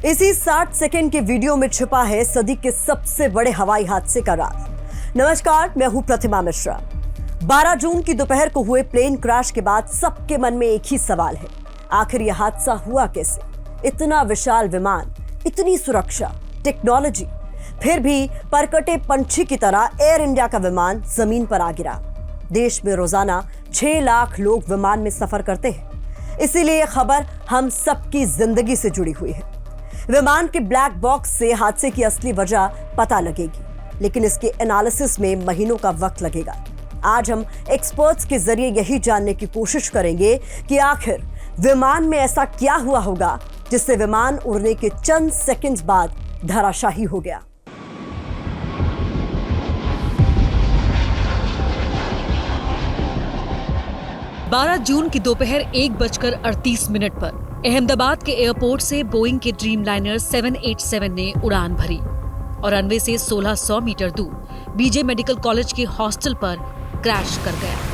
इसी 60 सेकंड के वीडियो में छिपा है सदी के सबसे बड़े हवाई हादसे का राज। नमस्कार, मैं हूं प्रतिमा मिश्रा। 12 जून की दोपहर को हुए प्लेन क्रैश के बाद सबके मन में एक ही सवाल है, आखिर यह हादसा हुआ कैसे? इतना विशाल विमान, इतनी सुरक्षा, टेक्नोलॉजी, फिर भी परकटे पंछी की तरह एयर इंडिया का विमान जमीन पर आ गिरा। देश में रोजाना 6 लाख लोग विमान में सफर करते हैं, इसीलिए यह खबर हम सबकी जिंदगी से जुड़ी हुई है। विमान के ब्लैक बॉक्स से हादसे की असली वजह पता लगेगी, लेकिन इसके एनालिसिस में महीनों का वक्त लगेगा। आज हम एक्सपर्ट्स के जरिए यही जानने की कोशिश करेंगे कि आखिर विमान में ऐसा क्या हुआ होगा जिससे विमान उड़ने के चंद सेकंड्स बाद धराशायी हो गया। बारह जून की दोपहर 1:38 पर अहमदाबाद के एयरपोर्ट से बोइंग के ड्रीमलाइनर 787 ने उड़ान भरी और रनवे से 1600 मीटर दूर बीजे मेडिकल कॉलेज के हॉस्टल पर क्रैश कर गया।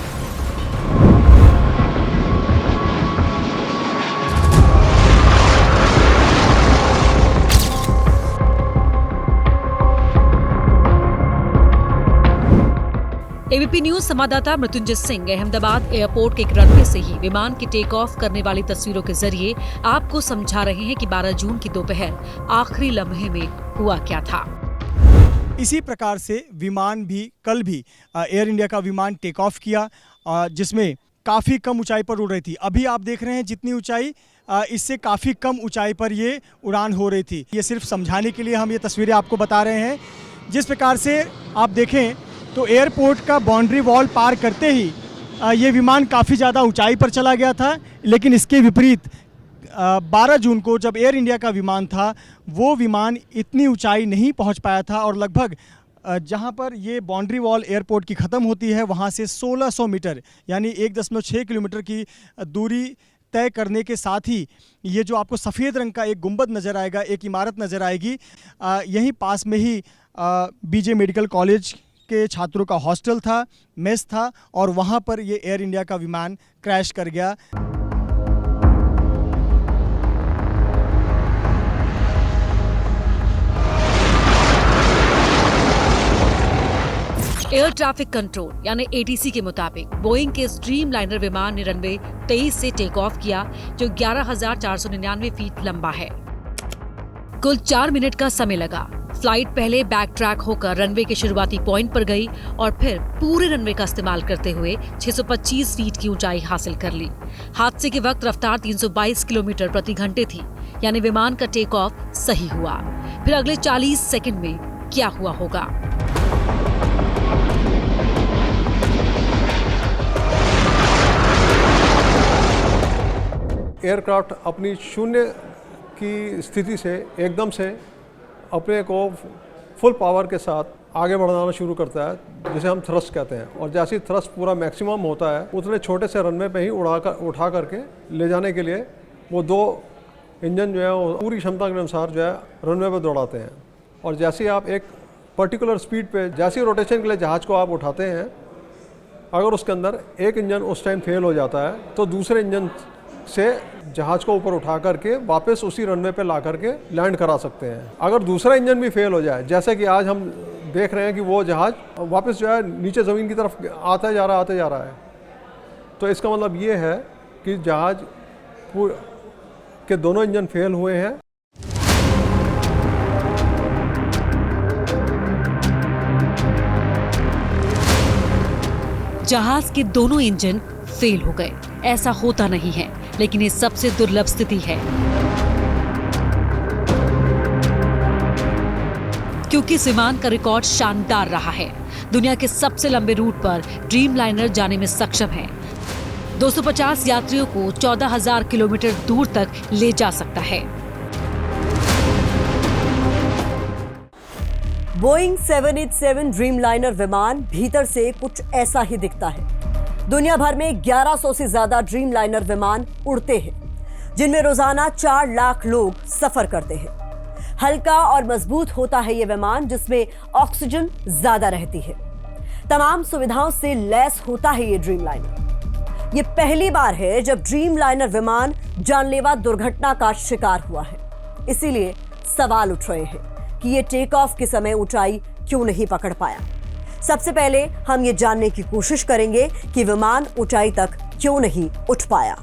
एबीपी न्यूज संवाददाता मृत्युंजय सिंह अहमदाबाद एयरपोर्ट के एक रनवे से ही विमान के टेक ऑफ करने वाली तस्वीरों के जरिए आपको समझा रहे हैं कि 12 जून की दोपहर आखिरी लम्हे में हुआ क्या था। इसी प्रकार से विमान भी कल भी एयर इंडिया का विमान टेक ऑफ किया, जिसमें काफ़ी कम ऊंचाई पर उड़ रही थी। अभी आप देख रहे हैं जितनी ऊंचाई, इससे काफ़ी कम ऊंचाई पर ये उड़ान हो रही थी। ये सिर्फ समझाने के लिए हम ये तस्वीरें आपको बता रहे हैं। जिस प्रकार से आप देखें तो एयरपोर्ट का बाउंड्री वॉल पार करते ही ये विमान काफ़ी ज़्यादा ऊंचाई पर चला गया था, लेकिन इसके विपरीत 12 जून को जब एयर इंडिया का विमान था वो विमान इतनी ऊंचाई नहीं पहुंच पाया था और लगभग जहां पर ये बाउंड्री वॉल एयरपोर्ट की ख़त्म होती है वहां से 1600 मीटर यानी 1.6 किलोमीटर की दूरी तय करने के साथ ही ये जो आपको सफ़ेद रंग का एक गुंबद नज़र आएगा, एक इमारत नज़र आएगी, यहीं पास में ही बीजे मेडिकल कॉलेज के छात्रों का हॉस्टल था, मेस था और वहां पर ये एयर इंडिया का विमान क्रैश कर गया। एयर ट्रैफिक कंट्रोल यानी एटीसी के मुताबिक बोइंग के ड्रीमलाइनर विमान ने रनवे 23 से टेक ऑफ किया, जो 11,499 फीट लंबा है। कुल 4 मिनट का समय लगा। फ्लाइट पहले बैक ट्रैक होकर रनवे के शुरुआती पॉइंट पर गई और फिर पूरे रनवे का इस्तेमाल करते हुए 625 फीट की ऊंचाई हासिल कर ली। हादसे के वक्त रफ्तार 322 किलोमीटर प्रति घंटे थी, यानी विमान का टेक ऑफ सही हुआ। फिर अगले 40 सेकंड में क्या हुआ होगा? एयरक्राफ्ट अपनी शून्य की स्थिति से एकदम से अपने को फुल पावर के साथ आगे बढ़ाना शुरू करता है, जिसे हम थ्रस्ट कहते हैं। और जैसे ही थ्रस्ट पूरा मैक्सिमम होता है उतने छोटे से रनवे पे ही उठा करके ले जाने के लिए वो 2 इंजन जो है वो पूरी क्षमता के अनुसार जो है रनवे पे दौड़ाते हैं। और जैसे ही आप एक पर्टिकुलर स्पीड पे जैसे रोटेशन के लिए जहाज़ को आप उठाते हैं, अगर उसके अंदर एक इंजन उस टाइम फेल हो जाता है तो दूसरे इंजन से जहाज़ को ऊपर उठा करके वापस उसी रनवे पे ला करके लैंड करा सकते हैं। अगर दूसरा इंजन भी फेल हो जाए, जैसे कि आज हम देख रहे हैं कि वो जहाज़ वापस जो है नीचे ज़मीन की तरफ आते जा रहा है, तो इसका मतलब ये है कि जहाज़ के दोनों इंजन फेल हुए हैं। जहाज के दोनों इंजन फेल हो गए। ऐसा होता नहीं है, लेकिन ये सबसे दुर्लभ स्थिति है, क्योंकि इस विमान का रिकॉर्ड शानदार रहा है। दुनिया के सबसे लंबे रूट पर ड्रीमलाइनर जाने में सक्षम है। 250 यात्रियों को 14,000 किलोमीटर दूर तक ले जा सकता है। बोइंग 787 ड्रीमलाइनर विमान भीतर से कुछ ऐसा ही दिखता है। दुनिया भर में 1100 से ज्यादा ड्रीमलाइनर विमान उड़ते हैं, जिनमें रोजाना 4 लाख लोग सफर करते हैं। हल्का और मजबूत होता है यह विमान, जिसमें ऑक्सीजन ज्यादा रहती है। तमाम सुविधाओं से लैस होता है ये ड्रीमलाइनर। ये पहली बार है जब ड्रीमलाइनर विमान जानलेवा दुर्घटना का शिकार हुआ है। इसीलिए सवाल उठ रहे हैं कि ये टेक ऑफ के समय ऊंचाई क्यों नहीं पकड़ पाया। सबसे पहले हम ये जानने की कोशिश करेंगे कि विमान ऊंचाई तक क्यों नहीं उठ पाया।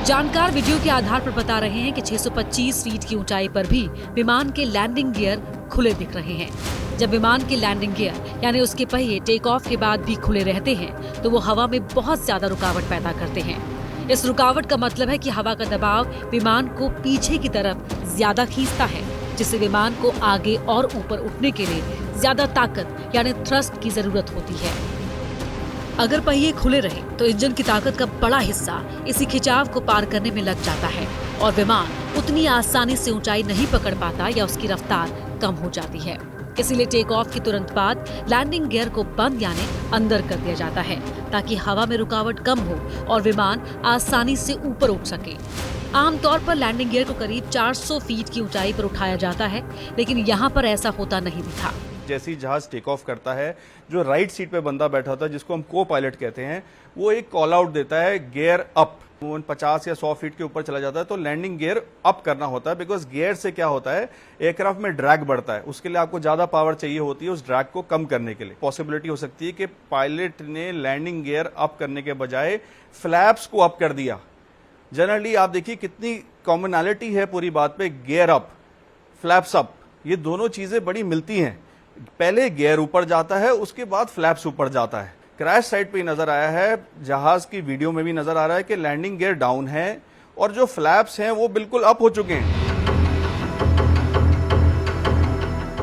जानकार वीडियो के आधार पर बता रहे हैं कि 625 फीट की ऊंचाई पर भी विमान के लैंडिंग गियर खुले दिख रहे हैं। जब विमान के लैंडिंग गियर यानी उसके पहिए टेक ऑफ के बाद भी खुले रहते हैं तो वो हवा में बहुत ज्यादा रुकावट पैदा करते हैं। इस रुकावट का मतलब है कि हवा का दबाव विमान को पीछे की तरफ ज्यादा खींचता है, जिससे विमान को आगे और ऊपर उठने के लिए ज्यादा ताकत यानी थ्रस्ट की जरूरत होती है। अगर पहिए खुले रहे तो इंजन की ताकत का बड़ा हिस्सा इसी खिंचाव को पार करने में लग जाता है और विमान उतनी आसानी से ऊंचाई नहीं पकड़ पाता या उसकी रफ्तार कम हो जाती है। इसीलिए टेक ऑफ के तुरंत बाद लैंडिंग गियर को बंद यानी अंदर कर दिया जाता है ताकि हवा में रुकावट कम हो और विमान आसानी से ऊपर उठ सके। आमतौर पर लैंडिंग गियर को करीब 400 फीट की ऊंचाई पर उठाया जाता है, लेकिन यहाँ पर ऐसा होता नहीं दिखा। जैसे ही जहाज टेक ऑफ करता है, जो राइट सीट पे बंदा बैठा होता है जिसको हम को पायलट कहते हैं, वो एक कॉल आउट देता है गियर अप। 50 या 100 फीट के ऊपर चला जाता है तो लैंडिंग गियर अप करना होता है, बिकॉज गियर से क्या होता है, एयरक्राफ्ट में ड्रैग बढ़ता है, उसके लिए आपको ज्यादा पावर चाहिए होती है उस ड्रैग को कम करने के लिए। पॉसिबिलिटी हो सकती है कि पायलट ने लैंडिंग गियर अप करने के बजाय फ्लैप्स को अप कर दिया। जनरली आप देखिए कितनी कॉमनैलिटी है पूरी बात पे, गियर अप, फ्लैप्स अप, ये दोनों चीजें बड़ी मिलती हैं। पहले गियर ऊपर जाता है, उसके बाद फ्लैप्स ऊपर जाता है। क्रैश साइट पे नजर आया है, जहाज की वीडियो में भी नजर आ रहा है कि लैंडिंग गियर डाउन है और जो फ्लैप्स हैं वो बिल्कुल अप हो चुके हैं।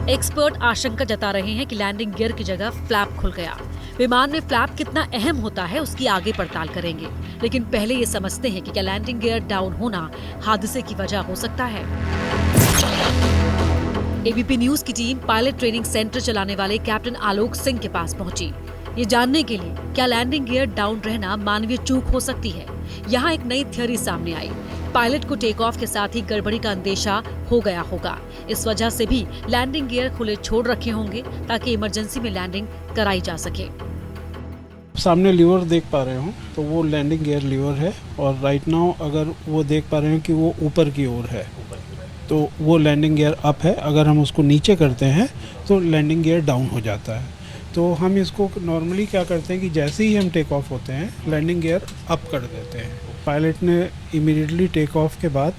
एक्सपर्ट आशंका जता रहे हैं कि लैंडिंग गियर की जगह फ्लैप खुल गया। विमान में फ्लैप कितना अहम होता है उसकी आगे पड़ताल करेंगे, लेकिन पहले ये समझते हैं कि क्या लैंडिंग गियर डाउन होना हादसे की वजह हो सकता है। एबीपी न्यूज की टीम पायलट ट्रेनिंग सेंटर चलाने वाले कैप्टन आलोक सिंह के पास पहुंची, ये जानने के लिए क्या लैंडिंग गियर डाउन रहना मानवीय चूक हो सकती है। यहाँ एक नई थ्योरी सामने आई। पायलट को टेक ऑफ के साथ ही गड़बड़ी का अंदेशा हो गया होगा, इस वजह से भी लैंडिंग गियर खुले छोड़ रखे होंगे ताकि इमरजेंसी में लैंडिंग कराई जा सके। सामने लीवर देख पा रहे हो तो वो लैंडिंग गियर लीवर है और राइट नाउ अगर वो देख पा रहे हो कि वो ऊपर की ओर है तो वो लैंडिंग गियर अप है। अगर हम उसको नीचे करते हैं तो लैंडिंग गियर डाउन हो जाता है। तो हम इसको नॉर्मली क्या करते हैं कि जैसे ही हम टेक ऑफ होते हैं लैंडिंग गियर अप कर देते हैं। पायलट ने इमीडिएटली टेक ऑफ के बाद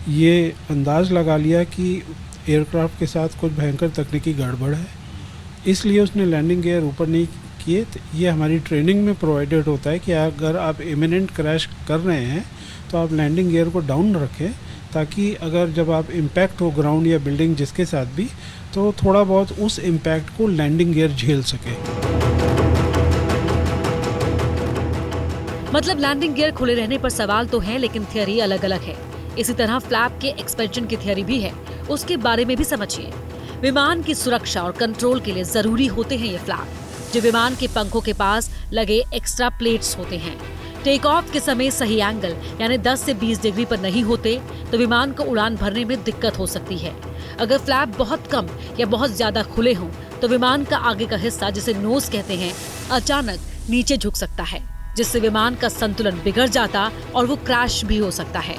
ये अंदाज़ लगा लिया कि एयरक्राफ्ट के साथ कुछ भयंकर तकनीकी गड़बड़ है, इसलिए उसने लैंडिंग गियर ऊपर नहीं किए। तो ये हमारी ट्रेनिंग में प्रोवाइडेड होता है कि अगर आप इमिनेंट क्रैश कर रहे हैं तो आप लैंडिंग गियर को डाउन रखें, ताकि अगर जब आप इम्पैक्ट हो ग्राउंड या बिल्डिंग जिसके साथ भी, तो थोड़ा बहुत उस इम्पैक्ट को लैंडिंग गियर झेल सके। मतलब लैंडिंग गियर खुले रहने पर सवाल तो है, लेकिन थियरी अलग अलग है। इसी तरह फ्लैप के एक्सपेंशन की थियरी भी है, उसके बारे में भी समझिए। विमान की सुरक्षा और कंट्रोल के लिए जरूरी होते हैं ये फ्लैप, जो विमान के पंखों के पास लगे एक्स्ट्रा प्लेट्स होते हैं। टेक ऑफ के समय सही एंगल यानी 10 से 20 डिग्री पर नहीं होते तो विमान को उड़ान भरने में दिक्कत हो सकती है। अगर फ्लैप बहुत कम या बहुत ज्यादा खुले हों तो विमान का आगे का हिस्सा, जिसे नोज कहते हैं, अचानक नीचे झुक सकता है, जिससे विमान का संतुलन बिगड़ जाता और वो क्रैश भी हो सकता है।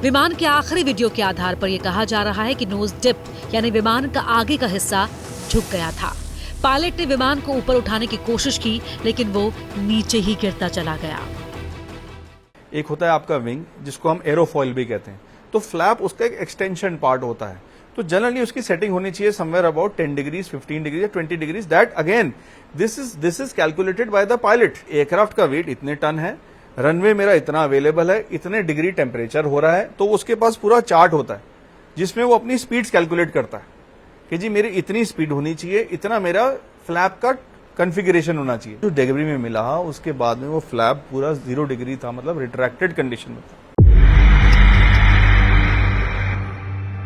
विमान के आखिरी वीडियो के आधार पर यह कहा जा रहा है कि नोज डिप यानी विमान का आगे का हिस्सा झुक गया था। पायलट ने विमान को ऊपर उठाने की कोशिश की, लेकिन वो नीचे ही गिरता चला गया। एक होता है आपका विंग, जिसको हम एरोफॉइल भी कहते हैं, तो फ्लैप उसका एक एक्सटेंशन पार्ट होता है। तो जनरली उसकी सेटिंग होनी चाहिए समवेयर अबाउट 10 डिग्रीज, 15 डिग्रीज या 20 degrees. That again this is calculated by the pilot. Aircraft का वेट इतने टन है, रनवे मेरा इतना अवेलेबल है, इतने डिग्री टेम्परेचर हो रहा है, तो उसके पास पूरा चार्ट होता है जिसमें वो अपनी स्पीड्स कैलकुलेट करता है कि जी मेरी इतनी स्पीड होनी चाहिए, इतना मेरा फ्लैप का कॉन्फ़िगरेशन होना चाहिए। जो डिग्री में मिला उसके बाद में वो फ्लैप पूरा 0 डिग्री था, मतलब रिट्रैक्टेड कंडीशन में था।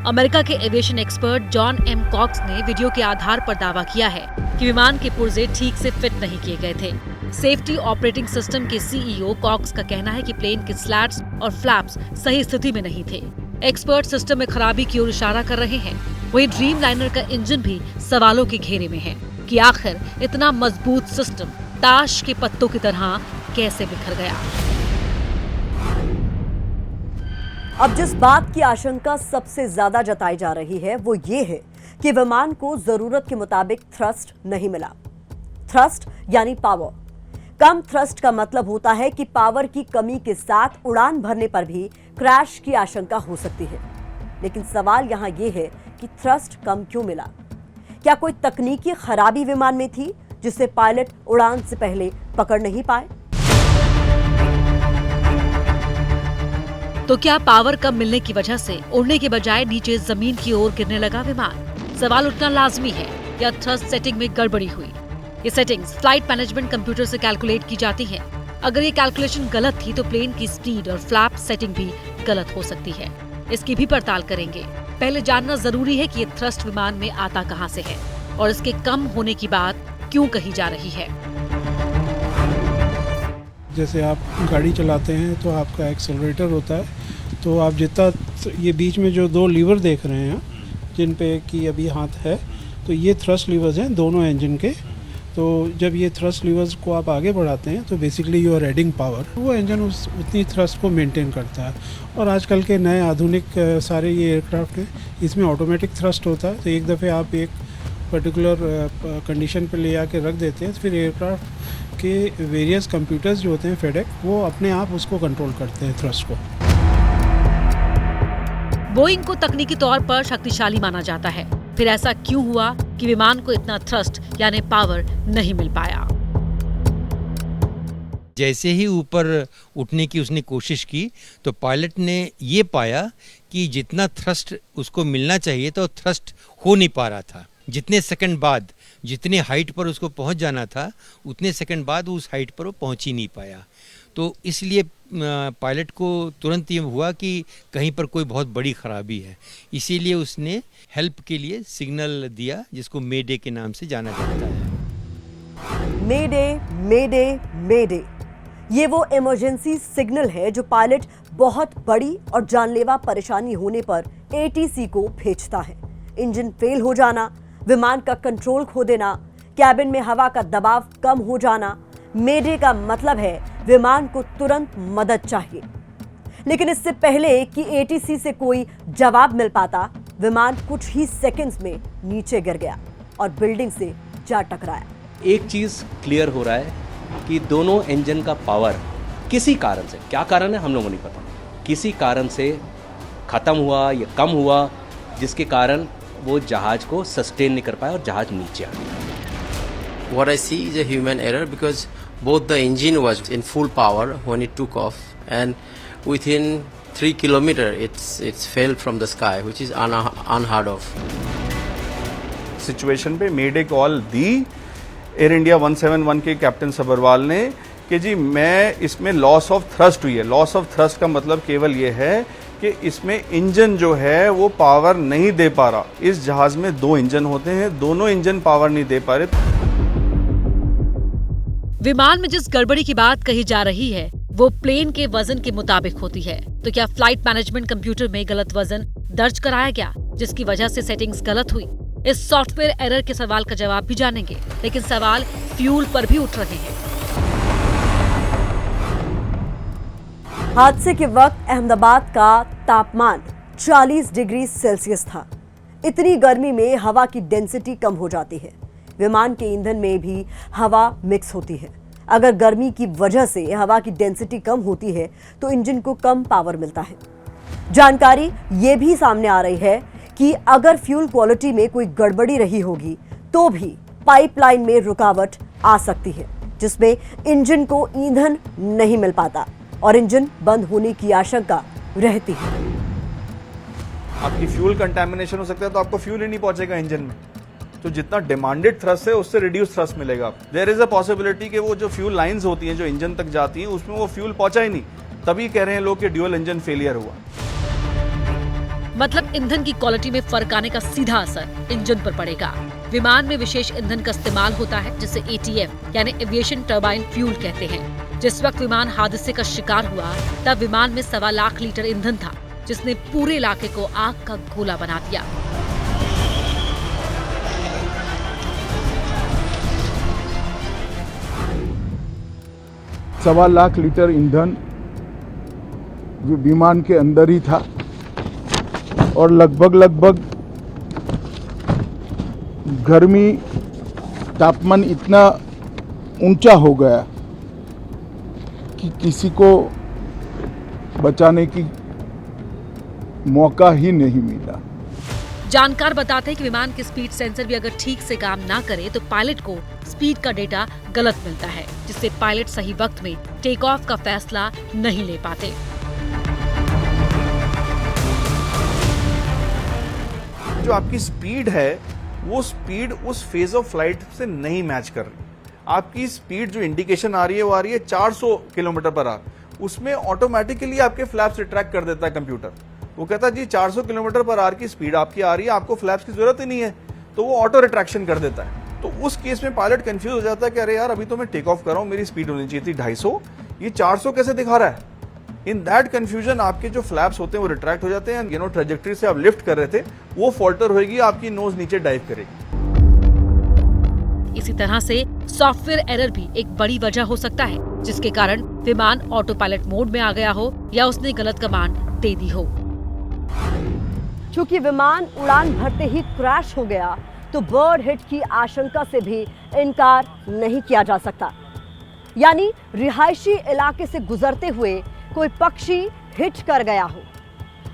अमेरिका के aviation expert John M Cox ने वीडियो के आधार पर दावा किया है कि विमान के पुर्जे ठीक से फिट नहीं किए गए थे। सेफ्टी ऑपरेटिंग सिस्टम के सीईओ कॉक्स का कहना है कि प्लेन के स्लैट्स और फ्लैप्स सही स्थिति में नहीं थे। एक्सपर्ट सिस्टम में खराबी की ओर इशारा कर रहे हैं। वहीं ड्रीम लाइनर का इंजन भी सवालों के घेरे में है कि आखिर इतना मजबूत सिस्टम ताश के पत्तों की तरह कैसे बिखर गया। अब जिस बात की आशंका सबसे ज्यादा जताई जा रही है वो ये है कि विमान को जरूरत के मुताबिक थ्रस्ट नहीं मिला। थ्रस्ट यानी पावर। कम थ्रस्ट का मतलब होता है कि पावर की कमी के साथ उड़ान भरने पर भी क्रैश की आशंका हो सकती है। लेकिन सवाल यहां यह है कि थ्रस्ट कम क्यों मिला? क्या कोई तकनीकी खराबी विमान में थी जिसे पायलट उड़ान से पहले पकड़ नहीं पाए? तो क्या पावर कम मिलने की वजह से उड़ने के बजाय नीचे जमीन की ओर गिरने लगा विमान? सवाल उठना लाजमी है, या थ्रस्ट सेटिंग में गड़बड़ी हुई? ये सेटिंग्स फ्लाइट मैनेजमेंट कंप्यूटर से कैलकुलेट की जाती हैं। अगर ये कैलकुलेशन गलत थी तो प्लेन की स्पीड और फ्लैप सेटिंग भी गलत हो सकती है। इसकी भी पड़ताल करेंगे। पहले जानना जरूरी है कि ये थ्रस्ट विमान में आता कहां से है और इसके कम होने की बात क्यों कही जा रही है। जैसे आप गाड़ी चलाते हैं तो आपका एक्सेलरेटर होता है, तो आप जितना ये बीच में जो दो लीवर देख रहे हैं जिन पे कि अभी हाथ है, तो ये थ्रस्ट लीवर्स हैं दोनों इंजन के। तो जब ये थ्रस्ट लीवर्स को आप आगे बढ़ाते हैं तो basically you are adding power. वो इंजन उतनी थ्रस्ट को मेंटेन करता है। और आजकल के नए आधुनिक सारे ये एयरक्राफ्ट हैं, इसमें ऑटोमेटिक थ्रस्ट होता है। तो एक दफ़े आप एक पर्टिकुलर कंडीशन पे ले आके रख देते हैं, तो फिर एयरक्राफ्ट के वेरियस कंप्यूटर्स जो होते हैं फेडेक, वो अपने आप उसको कंट्रोल करते हैं थ्रस्ट को। बोइंग को तकनीकी तौर पर शक्तिशाली माना जाता है, फिर ऐसा क्यों हुआ कि विमान को इतना थ्रस्ट यानी पावर नहीं मिल पाया? जैसे ही ऊपर उठने की उसने कोशिश की तो पायलट ने ये पाया कि जितना थ्रस्ट उसको मिलना चाहिए तो थ्रस्ट हो नहीं पा रहा था। जितने सेकंड बाद, जितने हाइट पर उसको पहुंच जाना था, उतने सेकंड बाद उस हाइट पर वो पहुंच ही नहीं पाया। तो इसलिए पायलट को तुरंत ये हुआ कि कहीं पर कोई बहुत बड़ी खराबी है। इसीलिए उसने हेल्प के लिए सिग्नल दिया, जिसको मेडे के नाम से जाना जाता है। मेडे, मेडे, मेडे, ये वो इमरजेंसी सिग्नल है जो पायलट बहुत बड़ी और जानलेवा परेशानी होने पर एटीसी को भेजता है। इंजन फेल हो जाना, विमान का कंट्रोल खो देना, कैबिन में हवा का दबाव कम हो जाना। मेडे का मतलब है विमान को तुरंत मदद चाहिए। लेकिन इससे पहले कि एटीसी से कोई जवाब मिल पाता, विमान कुछ ही सेकंड्स में नीचे गिर गया और बिल्डिंग से जा टकराया। एक चीज क्लियर हो रहा है कि दोनों इंजन का पावर किसी कारण से, क्या कारण है हम लोगों को नहीं पता, किसी कारण से खत्म हुआ या कम हुआ, जिसके कारण वो जहाज को सस्टेन नहीं कर पाया और जहाज नीचे आ गया। What I see is a human error because both the engine was in full power when it took off, and within 3 kilometers it's fell from the sky, which is unheard of. Situation पे मेडे call दी air India 171 के captain Sabharwal ने कि जी मैं इसमें loss of thrust हुई है। Loss of thrust का मतलब केवल ये है कि इसमें इंजन जो है वो पावर नहीं दे पा रहा। इस जहाज में 2 इंजन होते हैं, दोनों इंजन पावर नहीं दे पा रहे। विमान में जिस गड़बड़ी की बात कही जा रही है वो प्लेन के वजन के मुताबिक होती है। तो क्या फ्लाइट मैनेजमेंट कंप्यूटर में गलत वजन दर्ज कराया गया, जिसकी वजह से सेटिंग्स गलत हुई? इस सॉफ्टवेयर एरर के सवाल का जवाब भी जानेंगे, लेकिन सवाल फ्यूल पर भी उठ रहे हैं। हादसे के वक्त अहमदाबाद का तापमान 40 डिग्री सेल्सियस था। इतनी गर्मी में हवा की डेंसिटी कम हो जाती है। विमान के ईंधन में भी हवा मिक्स होती है। अगर गर्मी की वजह से हवा की डेंसिटी कम होती है तो इंजन को कम पावर मिलता है। जानकारी ये भी सामने आ रही है कि अगर फ्यूल क्वालिटी में कोई गड़बड़ी रही होगी तो भी पाइपलाइन में रुकावट आ सकती है, जिसमें इंजन को ईंधन नहीं मिल पाता और इंजन बंद होने की आशंका रहती है। आपकी फ्यूल कंटामिनेशन हो सकता है तो आपको फ्यूल ही नहीं पहुंचेगा इंजन में। तो जितना डिमांडेड थ्रस्ट है उससे रिड्यूस थ्रस्ट मिलेगा। देयर इज अ पॉसिबिलिटी कि वो जो फ्यूल लाइंस होती हैं जो इंजन तक जाती हैं उसमें वो फ्यूल पहुंचा ही नहीं, तभी कह रहे हैं लोग कि ड्यूल इंजन फेलियर हुआ। मतलब ईंधन की क्वालिटी में फर्क आने का सीधा असर इंजन पर पड़ेगा। विमान में विशेष ईंधन का इस्तेमाल होता है जिसे एटीएफ यानी एविएशन टर्बाइन फ्यूल कहते हैं। जिस वक्त विमान हादसे का शिकार हुआ तब विमान में 1.25 लाख लीटर ईंधन था, जिसने पूरे इलाके को आग का गोला बना दिया। 1.25 लाख लीटर ईंधन विमान के अंदर ही था और लगभग गर्मी तापमान इतना ऊंचा हो गया कि किसी को बचाने की मौका ही नहीं मिला। जानकार बताते हैं कि विमान के स्पीड सेंसर भी अगर ठीक से काम ना करे तो पायलट को स्पीड का डेटा गलत मिलता है, जिससे पायलट सही वक्त में टेक ऑफ का फैसला नहीं ले पाते। जो आपकी स्पीड है वो स्पीड उस फेज ऑफ फ्लाइट से नहीं मैच कर रही। आपकी स्पीड जो इंडिकेशन आ रही है वो आ रही है 400 किलोमीटर पर आवर, उसमें ऑटोमेटिकली आपके फ्लैप्स रिट्रैक्ट कर देता है कंप्यूटर। वो कहता है जी 400 किलोमीटर पर आवर की स्पीड आपकी आ रही है, आपको फ्लैप्स की जरूरत ही नहीं है, तो वो ऑटो रिट्रैक्शन कर देता है। तो उस केस में पायलट कंफ्यूज हो जाता है कि अरे यार अभी तो मैं टेक ऑफ कर रहा हूं, मेरी स्पीड होनी चाहिए थी 250, ये 400 कैसे दिखा रहा है। इन दैट कंफ्यूजन आपके जो फ्लैप्स होते हैं वो रिट्रैक्ट हो जाते हैं, ट्रेजेक्टरी से आप लिफ्ट कर रहे थे वो फॉल्टर होगी, आपकी नोज नीचे डाइव करेगी। इसी तरह से सॉफ्टवेयर एरर भी एक बड़ी वजह हो सकता है, जिसके कारण विमान ऑटो पायलट मोड में आ गया हो या उसने गलत कमांड दे दी हो। चूंकि विमान उड़ान भरते ही क्रैश हो गया तो बर्ड हिट की आशंका से भी इनकार नहीं किया जा सकता, यानी रिहायशी इलाके से गुजरते हुए कोई पक्षी हिट कर गया हो।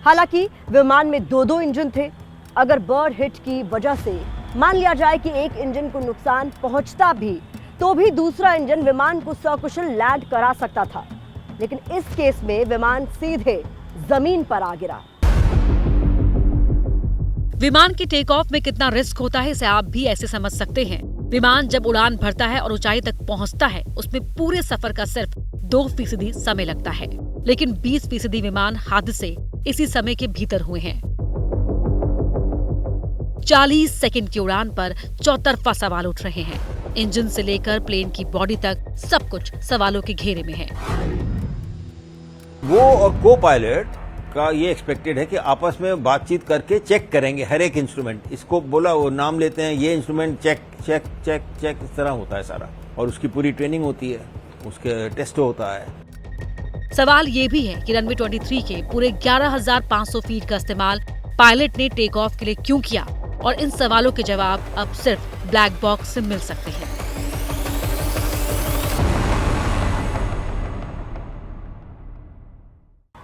हालांकि विमान में 2 इंजन थे। अगर बर्ड हिट की वजह से मान लिया जाए कि एक इंजन को नुकसान पहुंचता भी तो भी दूसरा इंजन विमान को सकुशल लैंड करा सकता था, लेकिन इस केस में विमान सीधे जमीन पर आ गिरा। विमान के टेक ऑफ में कितना रिस्क होता है इसे आप भी ऐसे समझ सकते हैं। विमान जब उड़ान भरता है और ऊंचाई तक पहुंचता है, उसमें पूरे सफर का सिर्फ 2% समय लगता है, लेकिन 20% विमान हादसे इसी समय के भीतर हुए हैं। 40 सेकंड की उड़ान पर चौतरफा सवाल उठ रहे हैं। इंजन से लेकर प्लेन की बॉडी तक सब कुछ सवालों के घेरे में है। वो और को पायलट का ये एक्सपेक्टेड है कि आपस में बातचीत करके चेक करेंगे हर एक इंस्ट्रूमेंट। इसको बोला वो नाम लेते हैं, ये instrument check check check check, इस तरह होता है सारा, और उसकी पूरी ट्रेनिंग होती है, उसके टेस्ट होता है। सवाल ये भी है कि रनवे 23 के पूरे 11,500 फीट का इस्तेमाल पायलट ने टेक ऑफ के लिए क्यों किया, और इन सवालों के जवाब अब सिर्फ ब्लैक बॉक्स से मिल सकते हैं।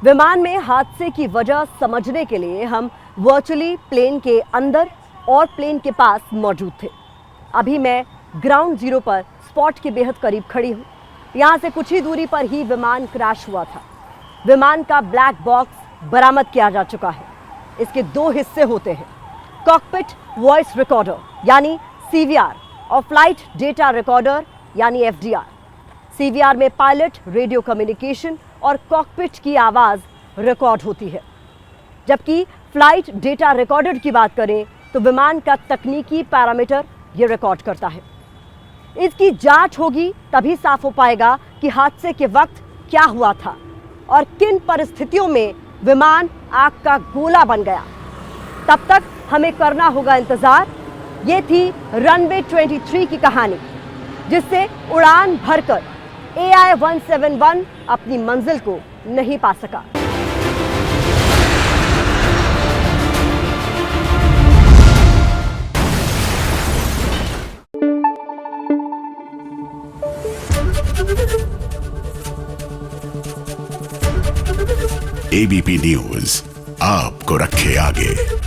विमान में हादसे की वजह समझने के लिए हम वर्चुअली प्लेन के अंदर और प्लेन के पास मौजूद थे। अभी मैं ग्राउंड जीरो पर स्पॉट के बेहद करीब खड़ी हूँ। यहाँ से कुछ ही दूरी पर ही विमान क्रैश हुआ था। विमान का ब्लैक बॉक्स बरामद किया जा चुका है। इसके 2 हिस्से होते हैं, कॉकपिट वॉइस रिकॉर्डर यानी CVR और फ्लाइट डेटा रिकॉर्डर यानी FDR। CVR में पायलट रेडियो कम्युनिकेशन और कॉकपिट की आवाज रिकॉर्ड होती है, जबकि फ्लाइट डेटा रिकॉर्डर की बात करें तो विमान का तकनीकी पैरामीटर ये रिकॉर्ड करता है। इसकी जांच होगी तभी साफ हो पाएगा कि हादसे के वक्त क्या हुआ था और किन परिस्थितियों में विमान आग का गोला बन गया। तब तक हमें करना होगा इंतजार। ये थी रनवे 23 की कहानी, जिससे उड़ान भरकर AI-171 अपनी मंजिल को नहीं पा सका। ABP न्यूज़ आपको रखे आगे।